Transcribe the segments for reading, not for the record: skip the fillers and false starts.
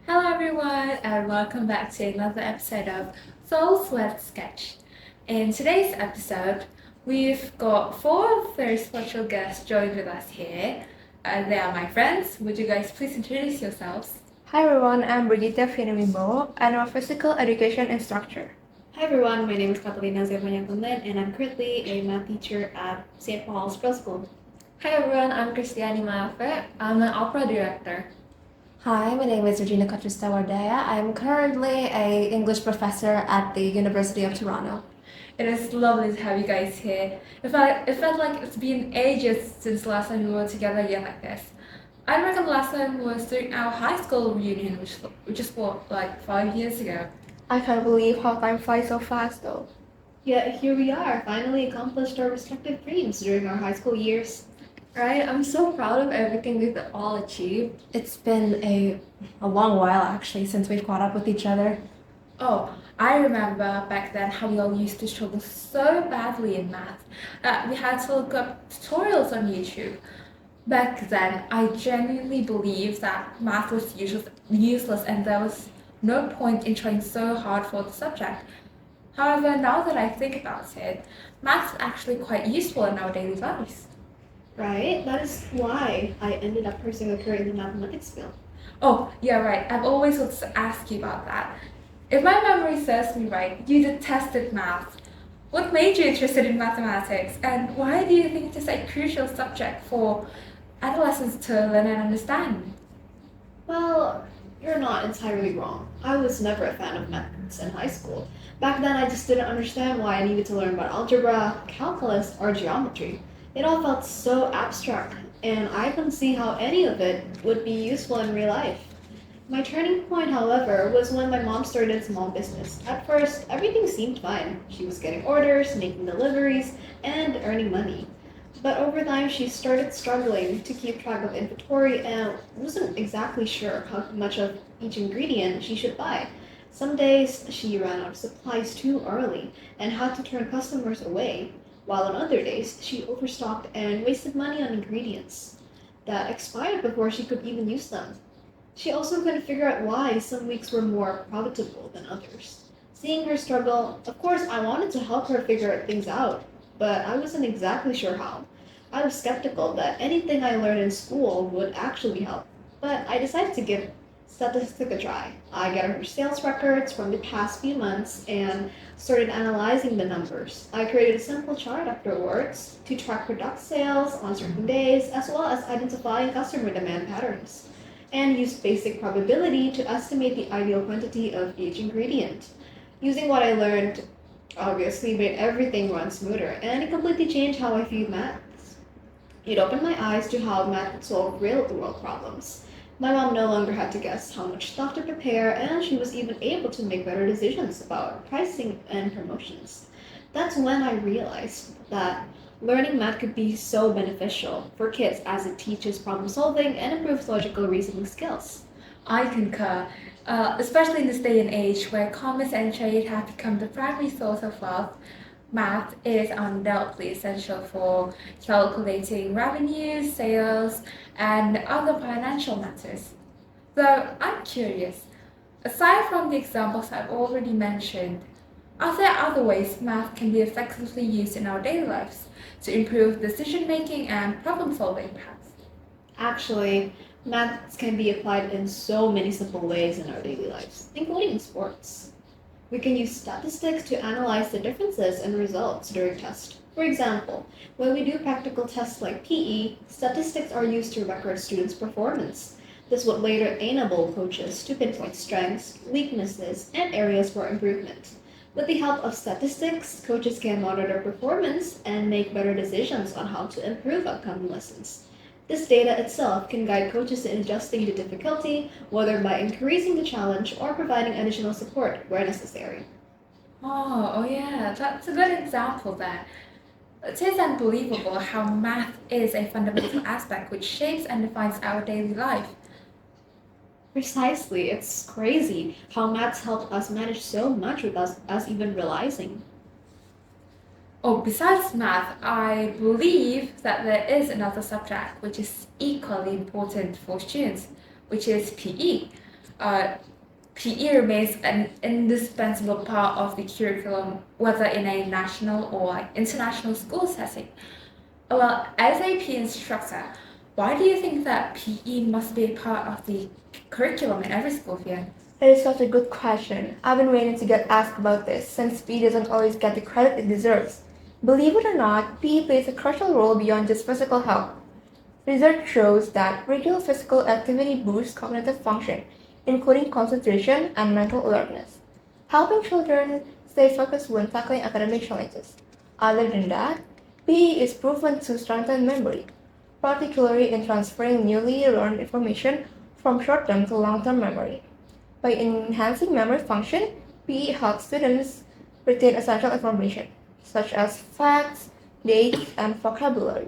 Hello everyone and welcome back to another episode of Souls Let's Sketch. In today's episode, we've got four very special guests joined with us here. They are my friends. Would you guys please introduce yourselves? Hi everyone, I'm BRIGITTA WIBOWO and I'm a physical education instructor. Hi everyone, my name is Catalina Zefanya and I'm currently a math teacher at St. Paul's Girls' School. Hi everyone, I'm KRISTIANI. I'm an opera director. Hi, my name is REGINA KATRISTA WARDAJA. I'm currently an English professor at the University of Toronto. It is lovely to have you guys here. It felt like it's been ages since the last time we were together again like this. I reckon the last time was during our high school reunion, which is what, like 5 years ago. I can't believe how time flies so fast though. Yeah, here we are, finally accomplished our respective dreams during our high school years. Right? I'm so proud of everything we've all achieved. It's been a long while actually since we've caught up with each other. Oh, I remember back then how we all used to struggle so badly in math that we had to look up tutorials on YouTube. Back then, I genuinely believed that math was useless and there was no point in trying so hard for the subject. However, now that I think about it, math is actually quite useful in our daily lives. Right? That is why I ended up pursuing a career in the mathematics field. Oh, yeah, right. I've always wanted to ask you about that. If my memory serves me right, you detested math. What made you interested in mathematics, and why do you think it is a crucial subject for adolescents to learn and understand? Well, you're not entirely wrong. I was never a fan of maths in high school. Back then, I just didn't understand why I needed to learn about algebra, calculus, or geometry. It all felt so abstract, and I couldn't see how any of it would be useful in real life. My turning point, however, was when my mom started a small business. At first, everything seemed fine. She was getting orders, making deliveries, and earning money. But over time, she started struggling to keep track of inventory and wasn't exactly sure how much of each ingredient she should buy. Some days, she ran out of supplies too early and had to turn customers away, while on other days, she overstocked and wasted money on ingredients that expired before she could even use them. She also couldn't figure out why some weeks were more profitable than others. Seeing her struggle, of course, I wanted to help her figure things out, but I wasn't exactly sure how. I was skeptical that anything I learned in school would actually help, but I decided to give statistics a try. I gathered her sales records from the past few months and started analyzing the numbers. I created a simple chart afterwards to track product sales on certain days, as well as identifying customer demand patterns, and used basic probability to estimate the ideal quantity of each ingredient. Using what I learned obviously made everything run smoother, and it completely changed how I viewed maths. It opened my eyes to how math could solve real-world problems. My mom no longer had to guess how much stuff to prepare, and she was even able to make better decisions about pricing and promotions. That's when I realized that learning math could be so beneficial for kids as it teaches problem solving and improves logical reasoning skills. I concur, especially in this day and age where commerce and trade have become the primary source of wealth. Math is undoubtedly essential for calculating revenue, sales, and other financial matters. So I'm curious, aside from the examples I've already mentioned, are there other ways math can be effectively used in our daily lives to improve decision making and problem solving perhaps? Actually, maths can be applied in so many simple ways in our daily lives, including in sports. We can use statistics to analyze the differences in results during tests. For example, when we do practical tests like PE, statistics are used to record students' performance. This would later enable coaches to pinpoint strengths, weaknesses, and areas for improvement. With the help of statistics, coaches can monitor performance and make better decisions on how to improve upcoming lessons. This data itself can guide coaches in adjusting the difficulty, whether by increasing the challenge or providing additional support where necessary. Oh yeah, that's a good example there. It is unbelievable how math is a fundamental aspect which shapes and defines our daily life. Precisely, it's crazy how maths helped us manage so much without us even realizing. Oh, besides math, I believe that there is another subject which is equally important for students, which is PE. uh, PE remains an indispensable part of the curriculum, whether in a national or international school setting. Well, as a PE instructor, why do you think that PE must be a part of the curriculum in every school here? That is such a good question. I've been waiting to get asked about this since PE doesn't always get the credit it deserves. Believe it or not, PE plays a crucial role beyond just physical health. Research shows that regular physical activity boosts cognitive function, including concentration and mental alertness, helping children stay focused when tackling academic challenges. Other than that, PE is proven to strengthen memory, particularly in transferring newly learned information from short-term to long-term memory. By enhancing memory function, PE helps students retain essential information, such as facts, dates, and vocabulary,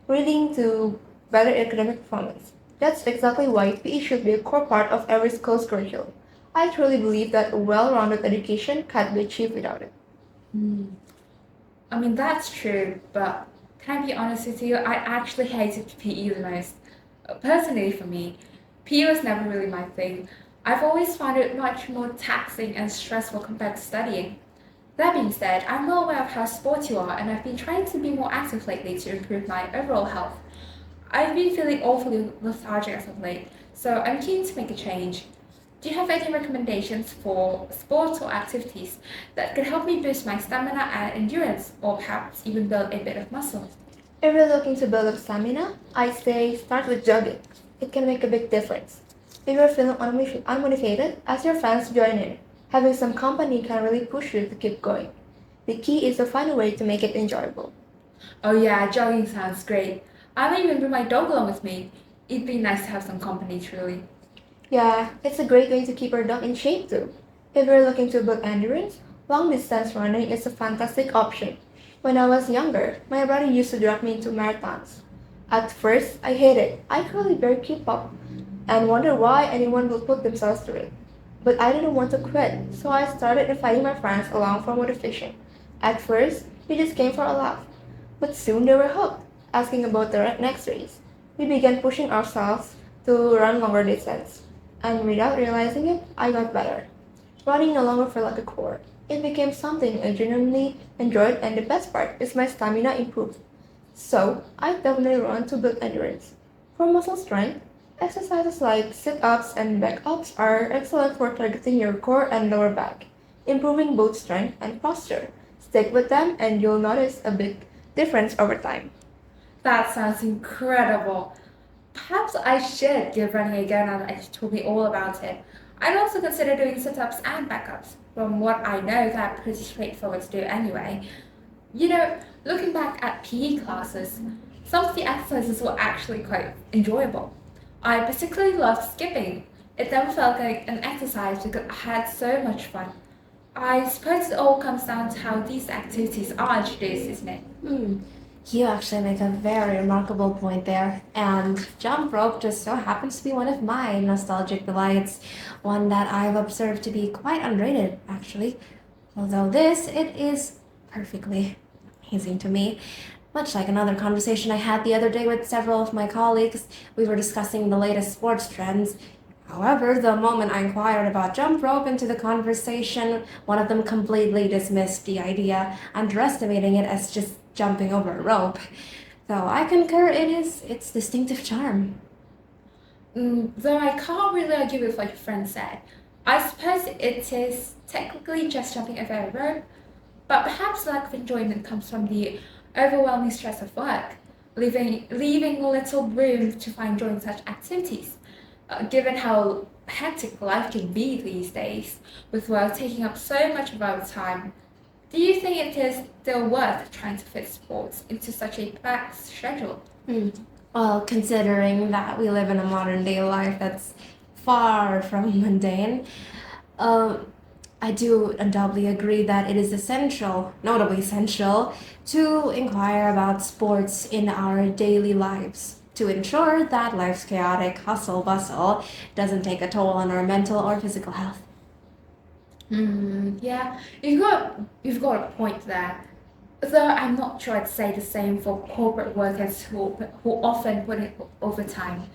leading to better academic performance. That's exactly why PE should be a core part of every school's curriculum. I truly believe that a well-rounded education can't be achieved without it. I mean, that's true, but can I be honest with you? I actually hated PE the most. Personally, for me, PE was never really my thing. I've always found it much more taxing and stressful compared to studying. That being said, I'm well aware of how sporty you are, and I've been trying to be more active lately to improve my overall health. I've been feeling awfully lethargic as of late, so I'm keen to make a change. Do you have any recommendations for sports or activities that could help me boost my stamina and endurance, or perhaps even build a bit of muscle? If you're looking to build up stamina, I say start with jogging. It can make a big difference. If you're feeling unmotivated, ask your friends to join in. Having some company can really push you to keep going. The key is to find a way to make it enjoyable. Oh yeah, jogging sounds great. I may even bring my dog along with me. It'd be nice to have some company, truly. Yeah, it's a great way to keep your dog in shape too. If you're looking to build endurance, long distance running is a fantastic option. When I was younger, my brother used to drag me into marathons. At first, I hated it. I could really barely keep up and wonder why anyone would put themselves through it. But I didn't want to quit, so I started inviting my friends along for motivation. At first, we just came for a laugh, but soon they were hooked, asking about the next race. We began pushing ourselves to run longer distance, and without realizing it, I got better. Running no longer felt like a chore. It became something I genuinely enjoyed, and the best part is my stamina improved. So, I definitely run to build endurance. For muscle strength, exercises like sit-ups and back-ups are excellent for targeting your core and lower back, improving both strength and posture. Stick with them and you'll notice a big difference over time. That sounds incredible. Perhaps I should give running a go now that you've told me all about it. I'd also consider doing sit-ups and back-ups. From what I know, they're pretty straightforward to do anyway. You know, looking back at PE classes, some of the exercises were actually quite enjoyable. I particularly loved skipping. It never felt like an exercise because I had so much fun. I suppose it all comes down to how these activities are introduced, isn't it? You actually make a very remarkable point there, and jump rope just so happens to be one of my nostalgic delights, one that I've observed to be quite underrated, actually. Although it is perfectly amazing to me. Much like another conversation I had the other day with several of my colleagues, we were discussing the latest sports trends. However, the moment I inquired about jump rope into the conversation, one of them completely dismissed the idea, underestimating it as just jumping over a rope. Though I concur it is its distinctive charm. Though I can't really argue with what your friend said. I suppose it is technically just jumping over a rope, but perhaps lack of enjoyment comes from the overwhelming stress of work, leaving little room to find joy in such activities. Given how hectic life can be these days, with work taking up so much of our time, do you think it is still worth trying to fit sports into such a packed schedule? Well, considering that we live in a modern day life that's far from mundane, I do undoubtedly agree that it is essential, notably essential, to inquire about sports in our daily lives to ensure that life's chaotic hustle bustle doesn't take a toll on our mental or physical health. Yeah, you've got a point there. Though I'm not sure I'd say the same for corporate workers who often put in overtime.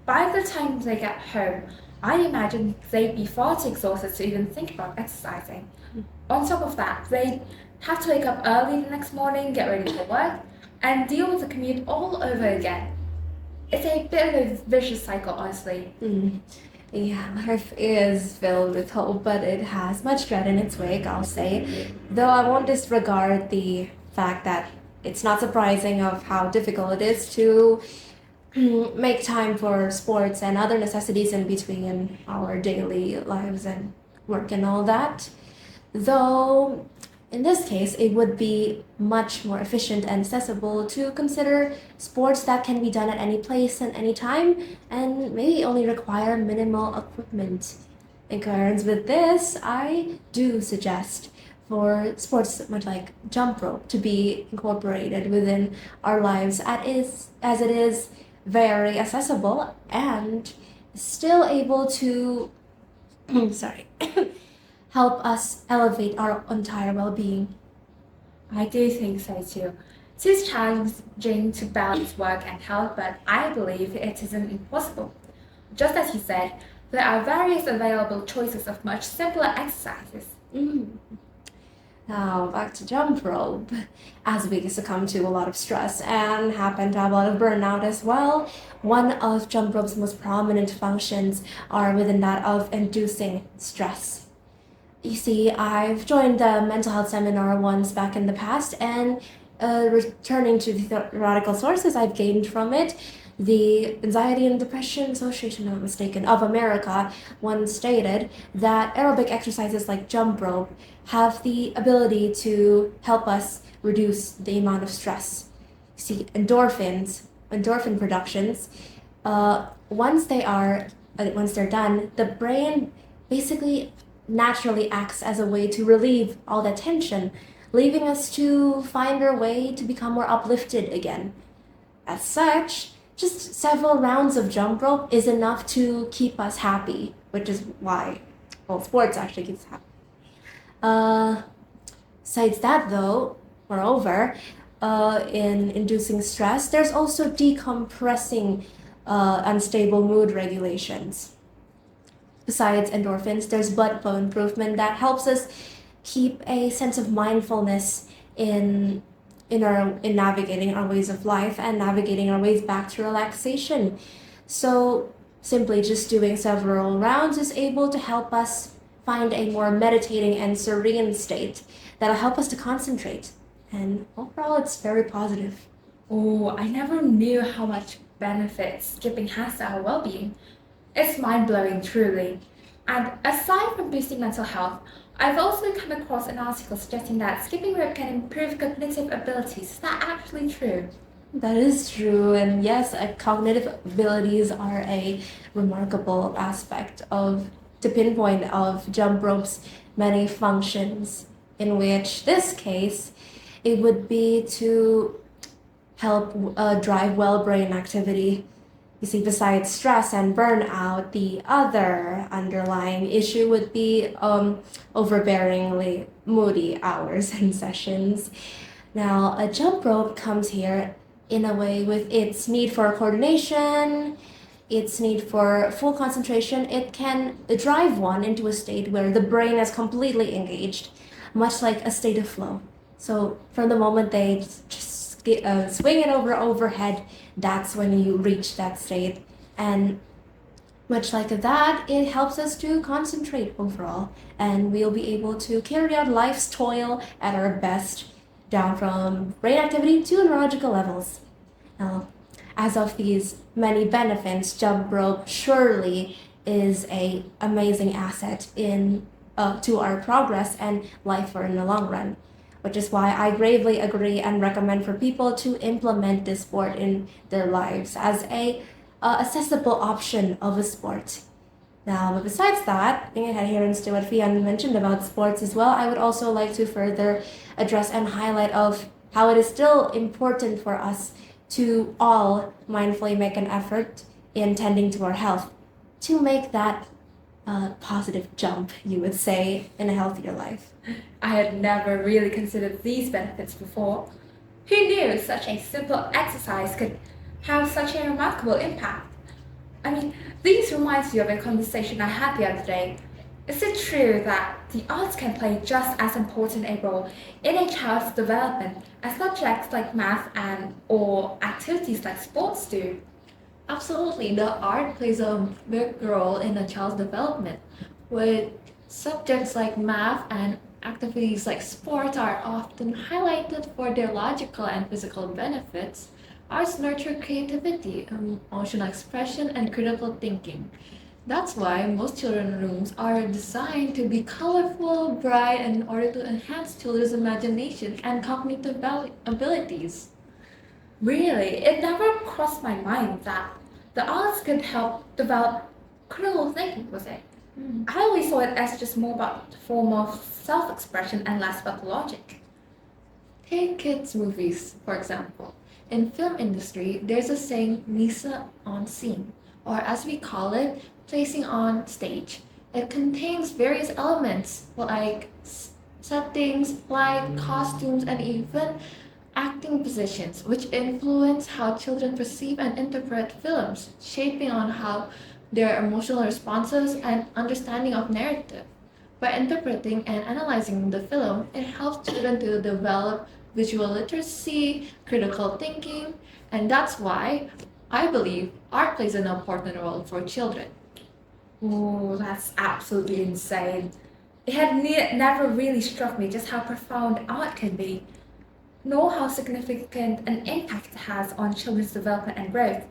By the time they get home, I imagine they'd be far too exhausted to even think about exercising. On top of that, they have to wake up early the next morning, get ready for work, and deal with the commute all over again. It's a bit of a vicious cycle, honestly. Yeah, life is filled with hope, but it has much dread in its wake, I'll say. Though I won't disregard the fact that it's not surprising of how difficult it is to make time for sports and other necessities in between our daily lives and work and all that. Though in this case, it would be much more efficient and accessible to consider sports that can be done at any place and any time and maybe only require minimal equipment. In accordance with this, I do suggest for sports much like jump rope to be incorporated within our lives as it is very accessible and still able to help us elevate our entire well-being. I do think so too. It is challenging to balance work and health, but I believe it isn't impossible. Just as you said, there are various available choices of much simpler exercises. Now back to jump rope. As we succumb to a lot of stress and happen to have a lot of burnout as well, one of jump rope's most prominent functions are within that of inducing stress. You see, I've joined a mental health seminar once back in the past, and returning to the theoretical sources I've gained from it, the Anxiety and Depression Association, if I'm not mistaken, of America once stated that aerobic exercises like jump rope have the ability to help us reduce the amount of stress. You see, endorphin productions, once they're done, the brain basically naturally acts as a way to relieve all that tension, leaving us to find our way to become more uplifted again. As such, just several rounds of jump rope is enough to keep us happy, which is why, sports actually keeps us happy. Besides that though, moreover, in inducing stress, there's also decompressing unstable mood regulations. Besides endorphins, there's blood flow improvement that helps us keep a sense of mindfulness in navigating our ways of life and navigating our ways back to relaxation. So simply just doing several rounds is able to help us find a more meditating and serene state that'll help us to concentrate. And overall, it's very positive. Oh, I never knew how much benefits skipping has to our well-being. It's mind-blowing, truly. And aside from boosting mental health, I've also come across an article suggesting that skipping rope can improve cognitive abilities. Is that actually true? That is true, and yes, cognitive abilities are a remarkable aspect to pinpoint of jump rope's many functions, in which this case, it would be to help drive well brain activity. You see, besides stress and burnout, the other underlying issue would be overbearingly moody hours and sessions. Now, a jump rope comes here in a way with its need for coordination, its need for full concentration. It can drive one into a state where the brain is completely engaged, much like a state of flow. So from the moment they just swing it overhead, that's when you reach that state. And much like that, it helps us to concentrate overall, and we'll be able to carry out life's toil at our best, down from brain activity to neurological levels. Now, as of these many benefits, jump rope surely is an amazing asset to our progress and life in the long run, which is why I gravely agree and recommend for people to implement this sport in their lives as a accessible option of a sport. Now, but besides that, in adherence to what VIANNY mentioned about sports as well, I would also like to further address and highlight of how it is still important for us to all mindfully make an effort in tending to our health to make that positive jump, you would say, in a healthier life. I had never really considered these benefits before. Who knew such a simple exercise could have such a remarkable impact? I mean, this reminds me of a conversation I had the other day. Is it true that the arts can play just as important a role in a child's development as subjects like math and or activities like sports do? Absolutely, the art plays a big role in a child's development. With subjects like math and activities like sports are often highlighted for their logical and physical benefits. Arts nurture creativity, emotional expression, and critical thinking. That's why most children's rooms are designed to be colorful, bright, in order to enhance children's imagination and cognitive abilities. Really, it never crossed my mind that the arts could help develop critical thinking, was it? I always saw it as just more about the form of self-expression and less about logic. Take kids' movies, for example. In film industry, there's a saying mise en scene, or as we call it, placing on stage. It contains various elements like settings, light, costumes, and even acting positions, which influence how children perceive and interpret films, shaping on how their emotional responses and understanding of narrative. By interpreting and analyzing the film, it helps children to develop visual literacy, critical thinking, and that's why I believe art plays an important role for children. Oh, that's absolutely insane. It had never really struck me just how profound art can be, nor how significant an impact it has on children's development and growth.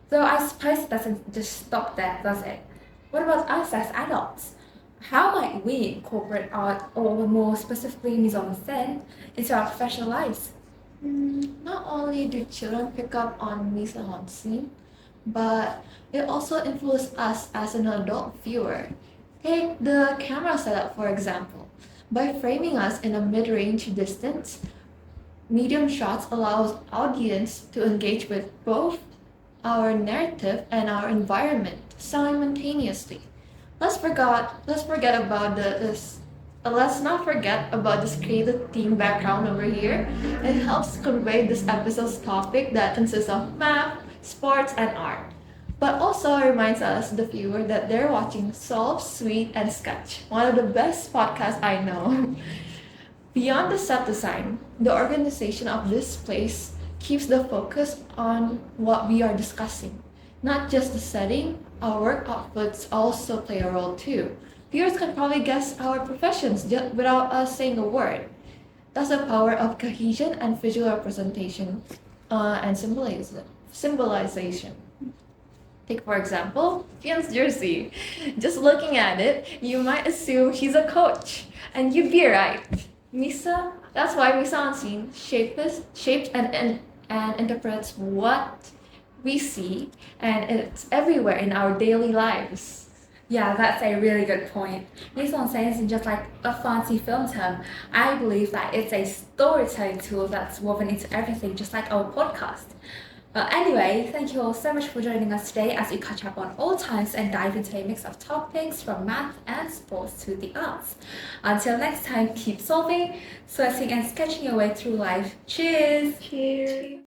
Though I suppose it doesn't just stop there, does it? What about us as adults? How might we incorporate art, or more specifically mise en scène, into our professional lives? Not only do children pick up on mise en scene, but it also influences us as an adult viewer. Take the camera setup, for example. By framing us in a mid-range distance, medium shots allows audience to engage with both our narrative and our environment simultaneously. Let's forget about this. Let's not forget about this creative theme background over here. It helps convey this episode's topic that consists of math, sports, and art. But also reminds us, the viewer, that they're watching Solve, Sweet, and Sketch, one of the best podcasts I know. Beyond the set design, the organization of this place keeps the focus on what we are discussing. Not just the setting, our work outputs also play a role too. Viewers can probably guess our professions just without us saying a word. That's the power of cohesion and visual representation and symbolization. Take, for example, Fian's jersey. Just looking at it, you might assume he's a coach, and you'd be right. That's why mise en scene shapes and interprets what we see, and it's everywhere in our daily lives. Yeah, that's a really good point. Mise en scène isn't just like a fancy film term. I believe that it's a storytelling tool that's woven into everything, just like our podcast. Anyway, thank you all so much for joining us today as we catch up on all times and dive into a mix of topics from math and sports to the arts. Until next time, keep solving, sweating, and sketching your way through life. Cheers! Cheers.